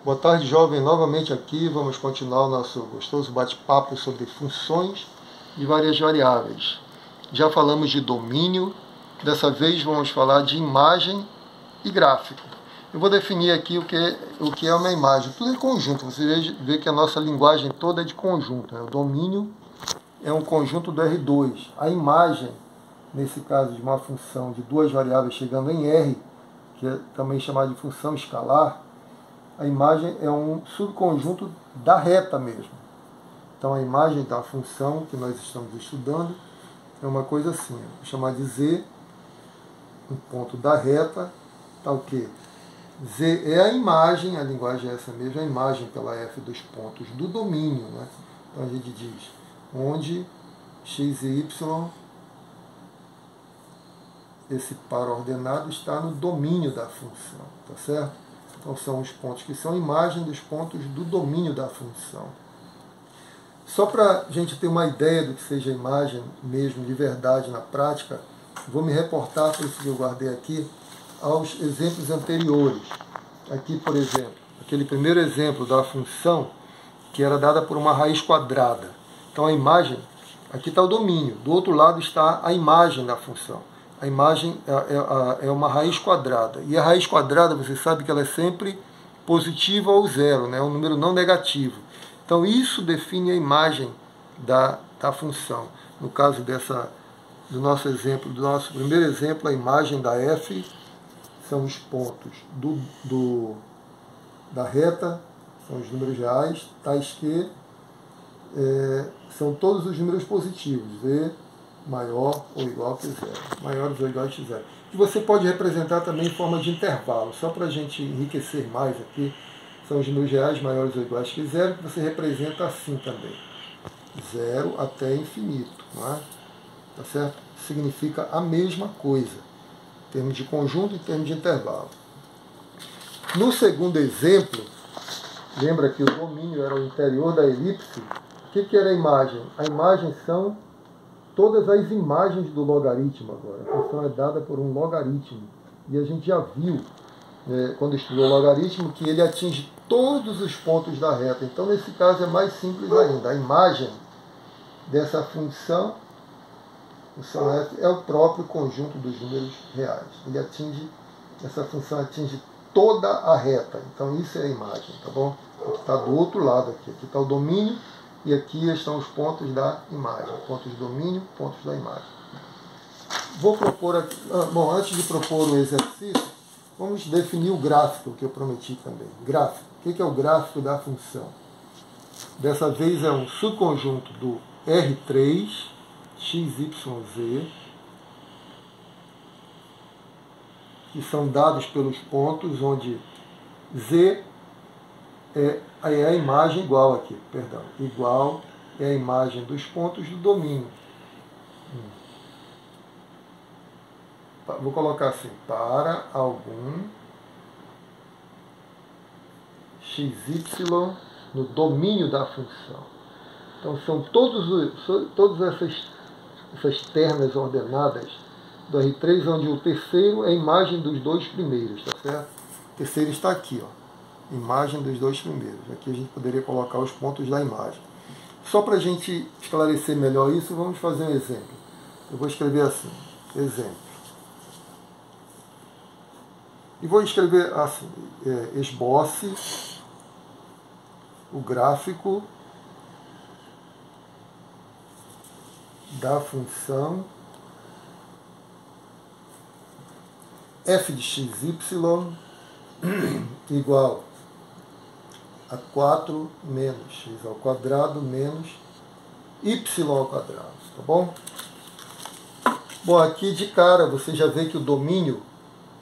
Boa tarde, jovem, novamente aqui. Vamos continuar o nosso gostoso bate-papo sobre funções e várias variáveis. Já falamos de domínio, dessa vez vamos falar de imagem e gráfico. Eu vou definir aqui o que é uma imagem. Tudo é conjunto, você vê que a nossa linguagem toda é de conjunto. O domínio é um conjunto do R2. A imagem, nesse caso de uma função de duas variáveis chegando em R, que é também chamada de função escalar, a imagem é um subconjunto da reta mesmo. Então a imagem da função que nós estamos estudando é uma coisa assim, vou chamar de Z, um ponto da reta, tá o quê? Z é a imagem, a linguagem é essa mesma, a imagem pela F dos pontos do domínio, né? Então a gente diz onde x e y, esse par ordenado está no domínio da função, tá certo? Então são os pontos que são a imagem dos pontos do domínio da função. Só para a gente ter uma ideia do que seja imagem mesmo, de verdade, na prática, vou me reportar, por isso que eu guardei aqui, aos exemplos anteriores. Aqui, por exemplo, aquele primeiro exemplo da função que era dada por uma raiz quadrada. Então a imagem, aqui está o domínio, do outro lado está a imagem da função. A imagem é uma raiz quadrada. E a raiz quadrada, você sabe que ela é sempre positiva ou zero, né? É um número não negativo. Então isso define a imagem da função. No caso do nosso exemplo, do nosso primeiro exemplo, a imagem da f são os pontos da reta, são os números reais, tais que são todos os números positivos, v maior ou igual que zero, maiores ou iguais que zero. Que você pode representar também em forma de intervalo, só para a gente enriquecer mais aqui, são os números reais maiores ou iguais que zero, que você representa assim também, zero até infinito, não é? Tá certo? Significa a mesma coisa, em termos de conjunto e em termos de intervalo. No segundo exemplo, lembra que o domínio era o interior da elipse. O que era a imagem? A imagem são todas as imagens do logaritmo agora. A função é dada por um logaritmo. E a gente já viu, quando estudou o logaritmo, que ele atinge todos os pontos da reta. Então, nesse caso, é mais simples ainda. A imagem dessa função F, é o próprio conjunto dos números reais. Essa função atinge toda a reta. Então, isso é a imagem, tá bom? Está do outro lado aqui. Aqui está o domínio. E aqui estão os pontos da imagem, pontos do domínio, pontos da imagem. Vou propor aqui, bom, antes de propor o exercício, vamos definir o gráfico que eu prometi também. Gráfico. O que é o gráfico da função? Dessa vez é um subconjunto do R3, XYZ, que são dados pelos pontos onde Z é a imagem igual aqui, perdão, igual é a imagem dos pontos do domínio. Vou colocar assim, para algum XY no domínio da função. Então são todas essas ternas ordenadas do R3, onde o terceiro é a imagem dos dois primeiros, tá certo? O terceiro está aqui, ó. Imagem dos dois primeiros. Aqui a gente poderia colocar os pontos da imagem. Só para a gente esclarecer melhor isso, vamos fazer um exemplo. Eu vou escrever assim, exemplo. E vou escrever assim, esboce o gráfico da função f de xy igual a 4 menos x ao quadrado menos y ao quadrado, tá bom? Bom, aqui de cara você já vê que o domínio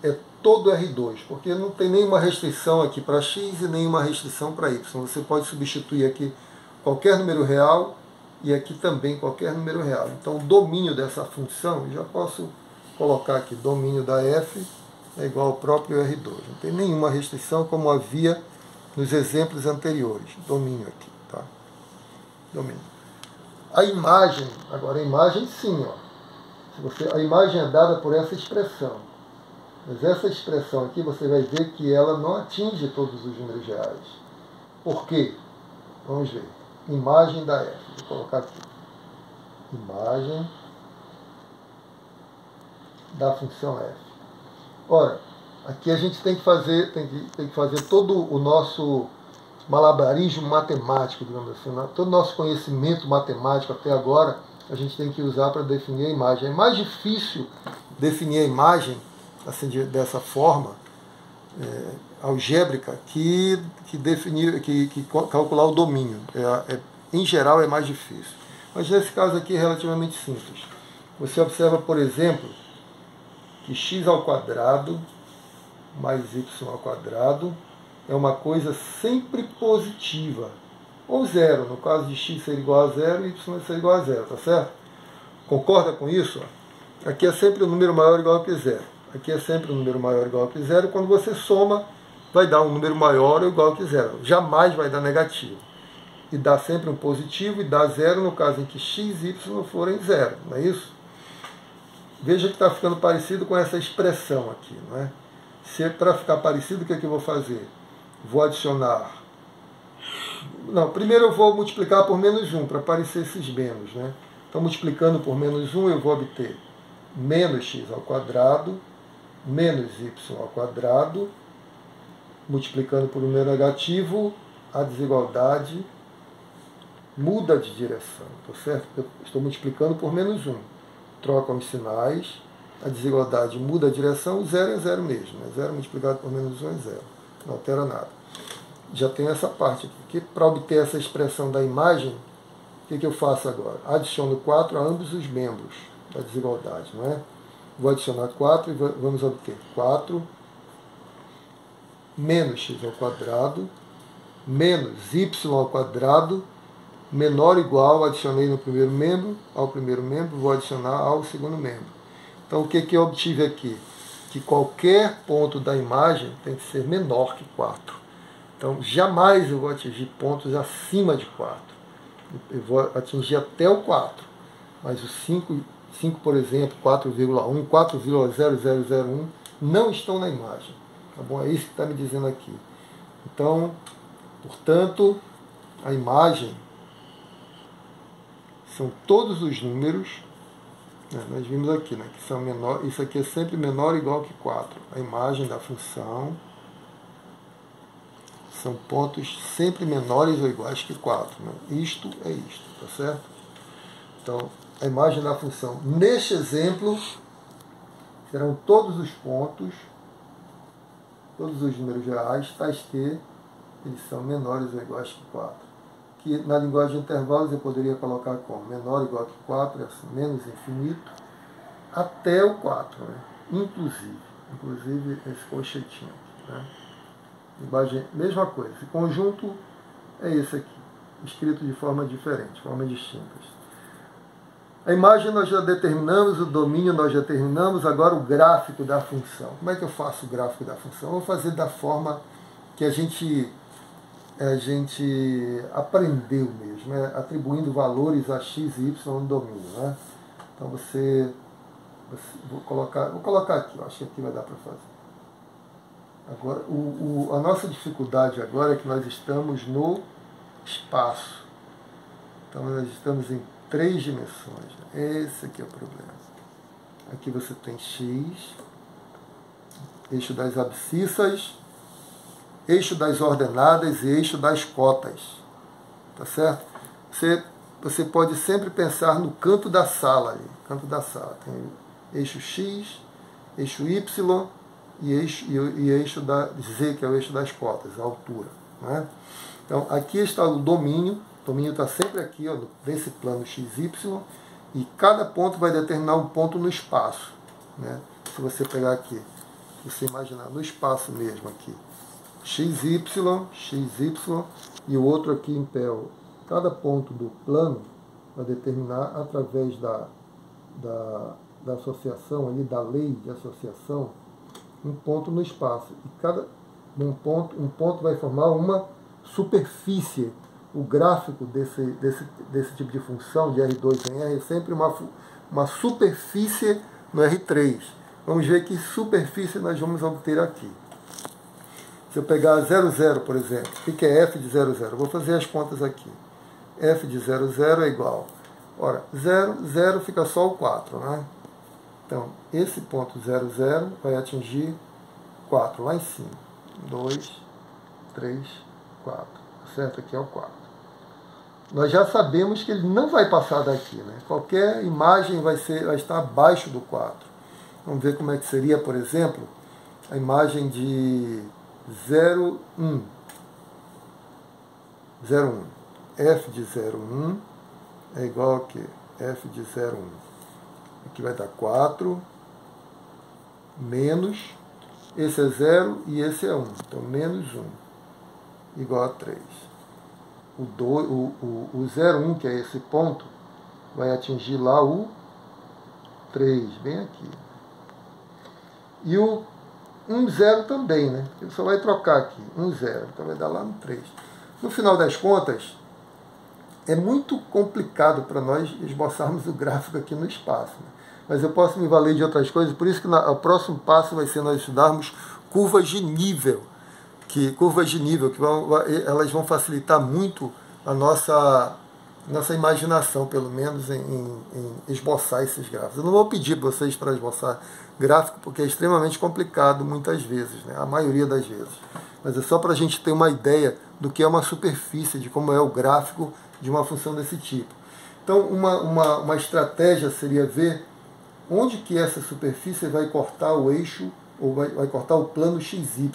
é todo R2, porque não tem nenhuma restrição aqui para x e nenhuma restrição para y. Você pode substituir aqui qualquer número real e aqui também qualquer número real. Então o domínio dessa função, eu já posso colocar aqui, domínio da f é igual ao próprio R2. Não tem nenhuma restrição como havia nos exemplos anteriores. Domínio aqui, tá? Domínio. A imagem, agora a imagem sim, ó. A imagem é dada por essa expressão. Mas essa expressão aqui você vai ver que ela não atinge todos os números reais. Por quê? Vamos ver. Imagem da f. Vou colocar aqui. Imagem da função f. Ora, aqui a gente tem que fazer todo o nosso malabarismo matemático, digamos assim, né? Todo o nosso conhecimento matemático até agora a gente tem que usar para definir a imagem. É mais difícil definir a imagem assim, dessa forma algébrica que calcular o domínio. Em geral é mais difícil. Mas nesse caso aqui é relativamente simples. Você observa, por exemplo, que x ao quadrado mais y ao quadrado é uma coisa sempre positiva. Ou zero, no caso de x ser igual a zero, y ser igual a zero, tá certo? Concorda com isso? Aqui é sempre um número maior ou igual que zero. Aqui é sempre um número maior ou igual que zero. Quando você soma, vai dar um número maior ou igual que zero. Jamais vai dar negativo. E dá sempre um positivo e dá zero no caso em que x e y forem zero, não é isso? Veja que está ficando parecido com essa expressão aqui, não é? Se para ficar parecido, o que é que eu vou fazer? Vou adicionar... Não, primeiro eu vou multiplicar por menos 1, para parecer esses menos, né? Então, multiplicando por menos 1, eu vou obter menos x ao quadrado, menos y ao quadrado, multiplicando por um número negativo, a desigualdade muda de direção, tá certo? Eu estou multiplicando por menos 1. Trocam os sinais, a desigualdade muda a direção, o zero é zero mesmo, né? Zero multiplicado por menos 1 é zero, não altera nada. Já tem essa parte aqui. Para obter essa expressão da imagem, o que eu faço agora? Adiciono 4 a ambos os membros da desigualdade, não é? Vou adicionar 4 e vamos obter 4 menos x ao quadrado menos y ao quadrado menor ou igual, adicionei no primeiro membro, ao primeiro membro, vou adicionar ao segundo membro. Então, o que eu obtive aqui? Que qualquer ponto da imagem tem que ser menor que 4. Então, jamais eu vou atingir pontos acima de 4. Eu vou atingir até o 4. Mas o 5 por exemplo, 4,1, 4,0001 não estão na imagem. Tá bom? É isso que está me dizendo aqui. Então, portanto, a imagem são todos os números, né? Nós vimos aqui, né, que são menor, isso aqui é sempre menor ou igual que 4. A imagem da função são pontos sempre menores ou iguais que 4. Né? Isto é isto, tá certo? Então, a imagem da função, neste exemplo, serão todos os pontos, todos os números reais, tais que eles são menores ou iguais que 4. Que na linguagem de intervalos eu poderia colocar como menor ou igual que 4, assim, menos infinito, até o 4, né? Inclusive esse colchetinho aqui, né? Linguagem, mesma coisa. Esse conjunto é esse aqui, escrito de forma diferente, forma distintas. A imagem nós já determinamos, o domínio nós já determinamos, agora o gráfico da função. Como é que eu faço o gráfico da função? Eu vou fazer da forma que a gente aprendeu mesmo, né? Atribuindo valores a x e y no domínio. Né? Então vou colocar aqui, eu acho que aqui vai dar para fazer. Agora, a nossa dificuldade agora é que nós estamos no espaço. Então nós estamos em 3 dimensões. Esse aqui é o problema. Aqui você tem x, eixo das abscissas, eixo das ordenadas e eixo das cotas. Tá certo? Você pode sempre pensar no canto da sala. Ali, canto da sala. Tem eixo x, eixo y e eixo da z, que é o eixo das cotas, a altura. Né? Então, aqui está o domínio. O domínio está sempre aqui, ó, nesse plano XY, e cada ponto vai determinar um ponto no espaço. Né? Se você pegar aqui, se você imaginar no espaço mesmo aqui, XY, e o outro aqui em pé, ó, cada ponto do plano vai determinar, através da associação, ali, da lei de associação, um ponto no espaço. E cada um ponto vai formar uma superfície. O gráfico desse tipo de função, de R2 em R, é sempre uma superfície no R3. Vamos ver que superfície nós vamos obter aqui. Se eu pegar 0,0, por exemplo, o que é f de 0,0? Eu vou fazer as contas aqui. F de 0,0 é igual. Ora, 0, 0 fica só o 4, né? Então, esse ponto 0,0 vai atingir 4 lá em cima. 2, 3, 4. Certo? Aqui é o 4. Nós já sabemos que ele não vai passar daqui, né? Qualquer imagem vai estar abaixo do 4. Vamos ver como é que seria, por exemplo, a imagem de 0,1. 0,1. F de 0,1 é igual a quê? F de 0,1. Aqui vai dar 4 menos, esse é 0 e esse é 1. Então, menos 1 igual a 3. O 0,1, que é esse ponto, vai atingir lá o 3, bem aqui. E o 1,0 também, né? Ele só vai trocar aqui, 1,0, então vai dar lá no 3. No final das contas, é muito complicado para nós esboçarmos o gráfico aqui no espaço, né? Mas eu posso me valer de outras coisas, por isso que o próximo passo vai ser nós estudarmos curvas de nível, que elas vão facilitar muito a nossa imaginação, pelo menos, em esboçar esses gráficos. Eu não vou pedir para vocês para esboçar gráfico, porque é extremamente complicado muitas vezes, né? A maioria das vezes. Mas é só para a gente ter uma ideia do que é uma superfície, de como é o gráfico de uma função desse tipo. Então, uma estratégia seria ver onde que essa superfície vai cortar o eixo, ou vai cortar o plano XY.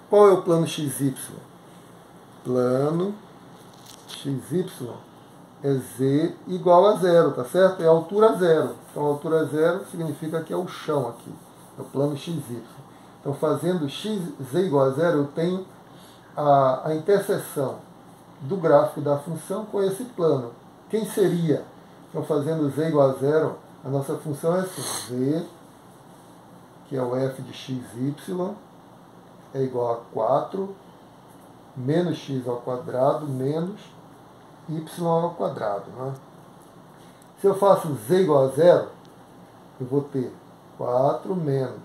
Qual é o plano XY? Plano XY é Z igual a 0, tá certo? É a altura 0. Então, a altura 0 significa que é o chão aqui, é o plano XY. Então, fazendo Z igual a 0, eu tenho a interseção do gráfico da função com esse plano. Quem seria? Então, fazendo Z igual a 0, a nossa função é assim, Z, que é o f de XY, é igual a 4 menos x ao quadrado menos y ao quadrado, né? Se eu faço z igual a 0, eu vou ter 4 menos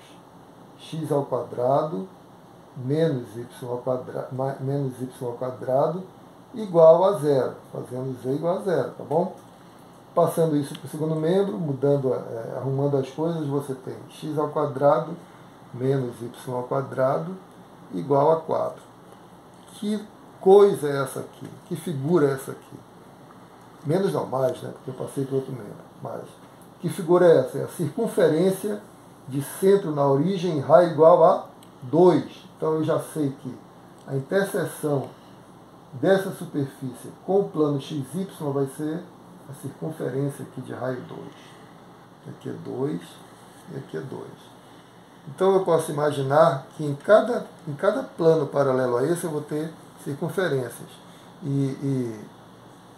x ao quadrado menos y ao quadrado igual a 0, fazendo z igual a 0, tá bom? Passando isso para o segundo membro, arrumando as coisas, você tem x ao quadrado menos y ao quadrado igual a 4. Que coisa é essa aqui? Que figura é essa aqui? Menos não, mais, né? Porque eu passei para outro membro. Mais. Que figura é essa? É a circunferência de centro na origem em raio igual a 2. Então eu já sei que a interseção dessa superfície com o plano XY vai ser a circunferência aqui de raio 2. Aqui é 2 e aqui é 2. Então eu posso imaginar que em cada plano paralelo a esse eu vou ter circunferências. E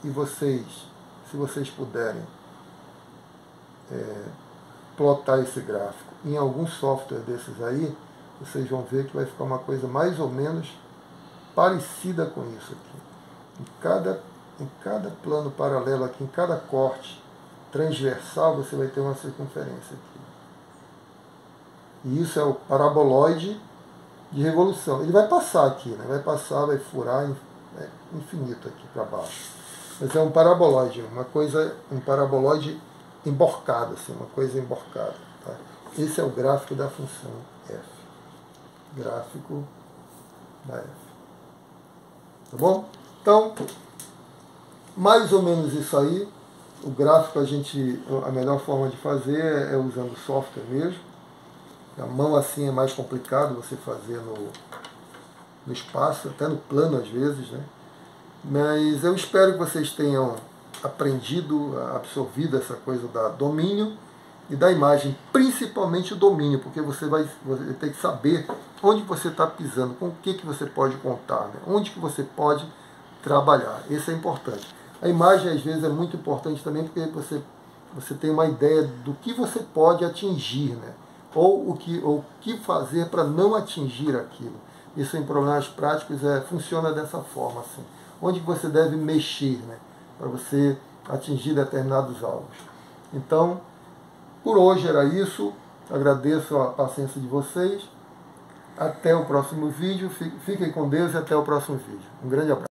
vocês, se vocês puderem plotar esse gráfico em algum software desses aí, vocês vão ver que vai ficar uma coisa mais ou menos parecida com isso aqui. Em cada plano paralelo aqui, em cada corte transversal, você vai ter uma circunferência aqui. E isso é o paraboloide de revolução. Ele vai passar aqui, né? Vai passar, vai furar infinito aqui para baixo. Mas é um paraboloide, um paraboloide emborcado, assim, uma coisa emborcada. Tá? Esse é o gráfico da função f. Gráfico da f. Tá bom? Então, mais ou menos isso aí. O gráfico a melhor forma de fazer é usando software mesmo. A mão assim é mais complicado você fazer no espaço, até no plano às vezes, né? Mas eu espero que vocês tenham aprendido, absorvido essa coisa da domínio e da imagem, principalmente o domínio, porque você tem que saber onde você está pisando, com o que você pode contar, né? Onde que você pode trabalhar. Isso é importante. A imagem às vezes é muito importante também porque você tem uma ideia do que você pode atingir, né? Ou o que fazer para não atingir aquilo. Isso em problemas práticos funciona dessa forma, assim. Onde você deve mexer, né, para você atingir determinados alvos. Então, por hoje era isso. Agradeço a paciência de vocês. Até o próximo vídeo. Fiquem com Deus e até o próximo vídeo. Um grande abraço.